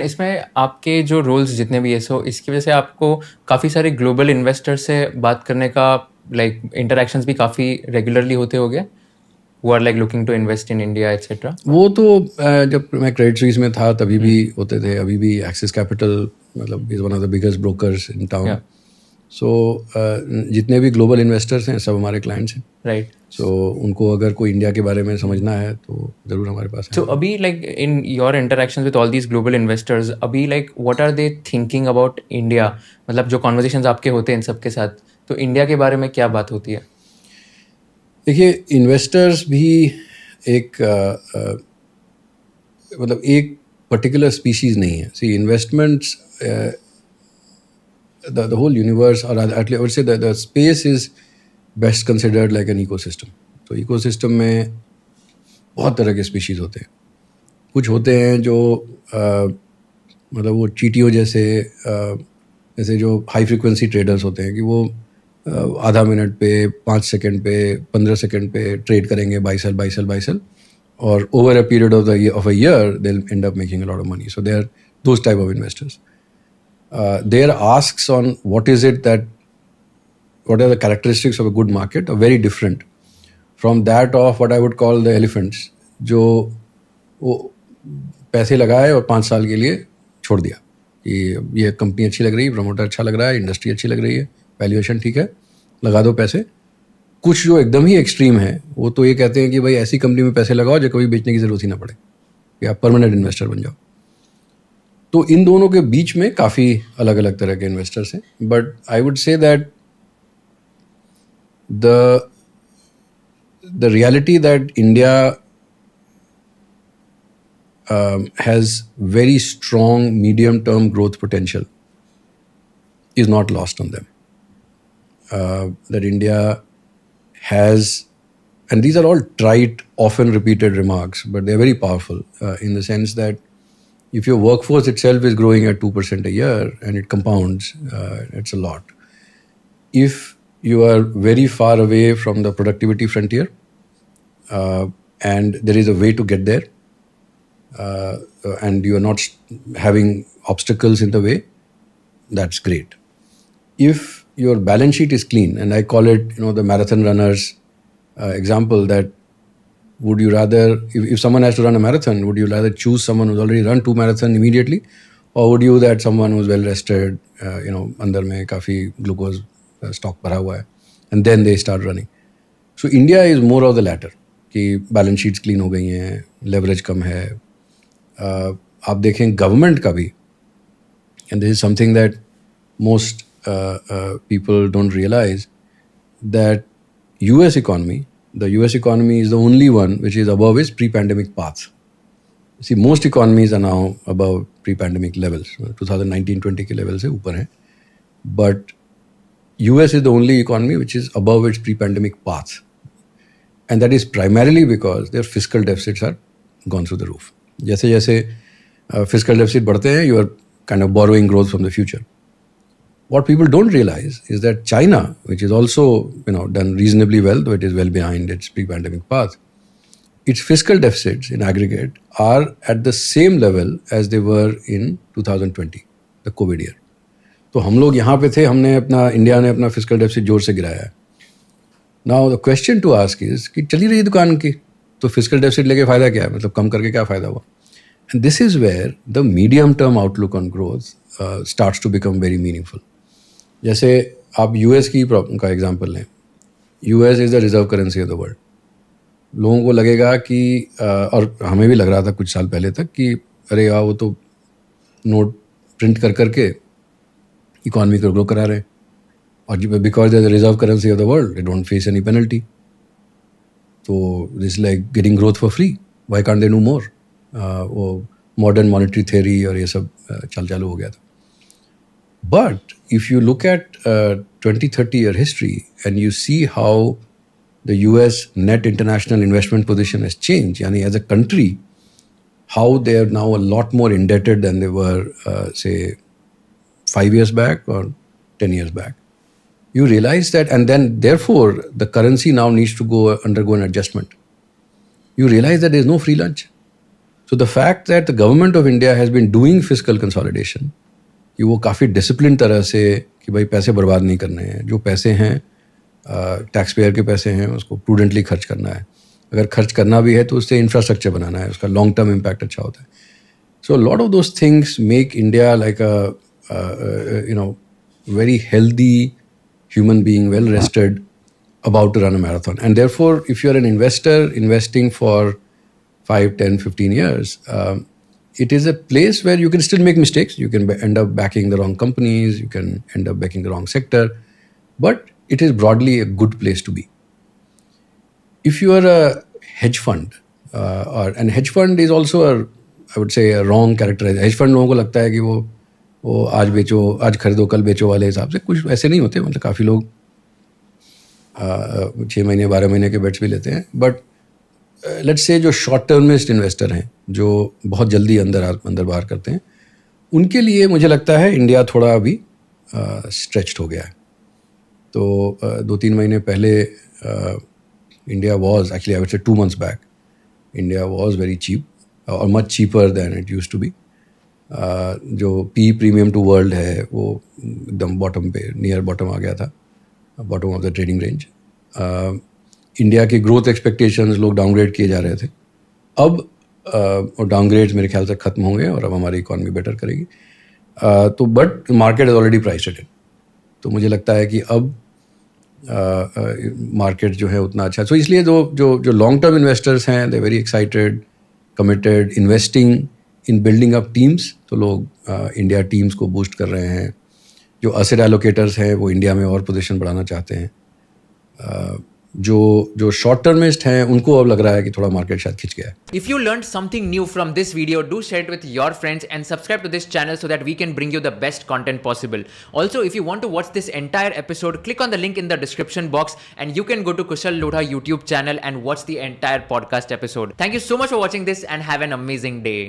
इसमें आपके जो रोल्स जितने भी है, सो इसकी वजह से आपको काफ़ी सारे ग्लोबल इन्वेस्टर से बात करने का लाइक इंटरेक्शंस भी काफ़ी रेगुलरली होते हो गए, वो are like looking to invest in India etcetera? वो तो जब मैं क्रेडिट स्विस में था तभी भी होते थे, अभी भी एक्सिस कैपिटल मतलब is one of the biggest brokers in town. So जितने भी ग्लोबल इन्वेस्टर्स हैं सब हमारे क्लाइंट्स हैं. राइट. सो उनको अगर कोई इंडिया के बारे में समझना है तो ज़रूर हमारे पास है. So अभी like in your interactions with all these global investors, अभी like what are they thinking about India? मतलब जो conversations आपके होते हैं इन सब के साथ, तो इंडिया के बारे में क्या बात होती है? देखिए, इन्वेस्टर्स भी एक मतलब एक पर्टिकुलर स्पीशीज़ नहीं है. सी investments, the whole universe, or at least I would say that the space is best considered like an ecosystem. तो ecosystem में बहुत तरह के स्पीशीज़ होते हैं. कुछ होते हैं जो मतलब वो चीटियों जैसे जो हाई फ्रीक्वेंसी ट्रेडर्स होते हैं कि वो आधा मिनट पे 5 सेकंड पे 15 सेकंड पे ट्रेड करेंगे, बाई सेल, और over a period of a year they will end up making a lot of money. So they are those type of investors. Their asks on what are the characteristics of a good market are very different from that of what I would call the elephants, जो वो पैसे लगाए और 5 साल के लिए छोड़ दिया कि ये कंपनी अच्छी लग रही है, प्रमोटर अच्छा लग रहा है, इंडस्ट्री अच्छी लग रही है, वैल्यूएशन ठीक है, लगा दो पैसे. कुछ जो एकदम ही एक्सट्रीम है वो तो ये कहते हैं कि भाई ऐसी कंपनी में पैसे लगाओ जो कभी बेचने की ज़रूरत ही ना पड़े, कि आप परमानेंट इन्वेस्टर बन जाओ. तो इन दोनों के बीच में काफ़ी अलग अलग तरह के इन्वेस्टर्स हैं. But I would say that the reality that India has very strong medium term growth potential is not lost on them. That India has, and these are all trite, often repeated remarks, but they're very powerful in the sense that if your workforce itself is growing at 2% a year and it compounds, it's a lot. If you are very far away from the productivity frontier and there is a way to get there and you are not having obstacles in the way, that's great. If your balance sheet is clean, and I call it, the marathon runners example, that would you rather, if someone has to run a marathon, would you rather choose someone who's already run 2 marathons immediately, or would you that someone who's well rested, अंदर में काफ़ी glucose stock भरा हुआ है, and then they start running. So India is more of the latter, कि balance sheets clean हो गई हैं, लेवरेज कम है. आप देखें गवर्नमेंट का भी, and this is something that most people don't realize, that US economy, the US economy is the only one which is above its pre-pandemic path. See, most economies are now above pre-pandemic levels. 2019-20 के level से ऊपर हैं. But US is the only economy which is above its pre-pandemic path. And that is primarily because their fiscal deficits are gone through the roof. जैसे जैसे fiscal deficit बढ़ते हैं, you are kind of borrowing growth from the future. What people don't realize is that China, which is also done reasonably well, though it is well behind its pre-pandemic path, its fiscal deficits in aggregate are at the same level as they were in 2020, the COVID year. तो हम लोग यहाँ पे थे, India ने अपना fiscal deficit जोर से गिराया है. Now the question to ask is कि चली रही दुकान की, तो फिस्कल डेफिसिट लेके फ़ायदा क्या है, मतलब कम करके क्या फ़ायदा हुआ. And this is where the medium term outlook on growth starts to become very meaningful. जैसे आप यूएस का एग्जांपल लें. US is the reserve currency of the world. लोगों को लगेगा कि और हमें भी लग रहा था कुछ साल पहले तक कि अरे यार वो तो नोट प्रिंट कर करके इकॉनमी को ग्रो करा रहे हैं, और because they the reserve currency of the world they don't face any penalty. तो this like getting growth for free, why can't they do more. वो मॉडर्न मॉनेटरी थ्योरी और ये सब चालू हो गया था. But if you look at 20-30 year history and you see how the US net international investment position has changed, yani as a country, how they are now a lot more indebted than they were, say, 5 years back or 10 years back. You realize that, and then therefore the currency now needs to undergo an adjustment. You realize that there is no free lunch. So the fact that the government of India has been doing fiscal consolidation, कि वो काफ़ी discipline तरह से कि भाई पैसे बर्बाद नहीं करने हैं, जो पैसे हैं टैक्स पेयर के पैसे हैं उसको प्रूडेंटली खर्च करना है, अगर खर्च करना भी है तो उससे इंफ्रास्ट्रक्चर बनाना है, उसका लॉन्ग टर्म इम्पैक्ट अच्छा होता है. So a lot of those things make India like a very healthy human being, well rested, about to run a marathon. And therefore, if you're an investor investing for 5, 10, 15 years, it is a place where you can still make mistakes. You can end up backing the wrong companies. You can end up backing the wrong sector. But it is broadly a good place to be. If you are a hedge fund, and hedge fund is also I would say a wrong characterization. hedge fund लोगों को लगता है कि वो आज बेचो, आज खरीदो कल बेचो वाले हिसाब से, कुछ ऐसे नहीं होते. मतलब काफ़ी लोग 6 महीने 12 महीने के बेट्स भी लेते हैं. बट लेट्स से जो शॉर्ट टर्मिस्ट इन्वेस्टर हैं, जो बहुत जल्दी अंदर बाहर करते हैं, उनके लिए मुझे लगता है इंडिया थोड़ा अभी स्ट्रेच्ड हो गया है. तो 2-3 महीने पहले India was actually I would say 2 months back India was very cheap और much cheaper than it use to be. जो पी प्रीमियम टू वर्ल्ड है वो एकदम बॉटम पे, नियर बॉटम आ गया था, bottom of the trading range. India की growth expectations लोग डाउनग्रेड किए जा रहे थे. अब डाउनग्रेड्स मेरे ख्याल से ख़त्म होंगे और अब हमारी इकॉनमी बेटर करेगी. तो but market is already priced इन. तो मुझे लगता है कि अब मार्केट जो है उतना अच्छा. सो इसलिए जो लॉन्ग टर्म इन्वेस्टर्स हैं, they very excited, committed, investing in building up teams. तो लोग इंडिया टीम्स को बूस्ट कर रहे हैं. जो असेट एलोकेटर्स हैं वो इंडिया में और पोजीशन बढ़ाना चाहते हैं. जो शॉर्ट टर्मिस्ट हैं उनको अब लग रहा है कि थोड़ा मार्केट शायद खिंच गया है. If you learned something new from this video, do share it with your friends and subscribe to this channel so that we can bring you the best content possible. Also, if you want to watch this entire episode, click on the link in the description box and you can go to Kushal Lodha YouTube channel and watch the entire podcast episode. Thank you so much for watching this and have an amazing day.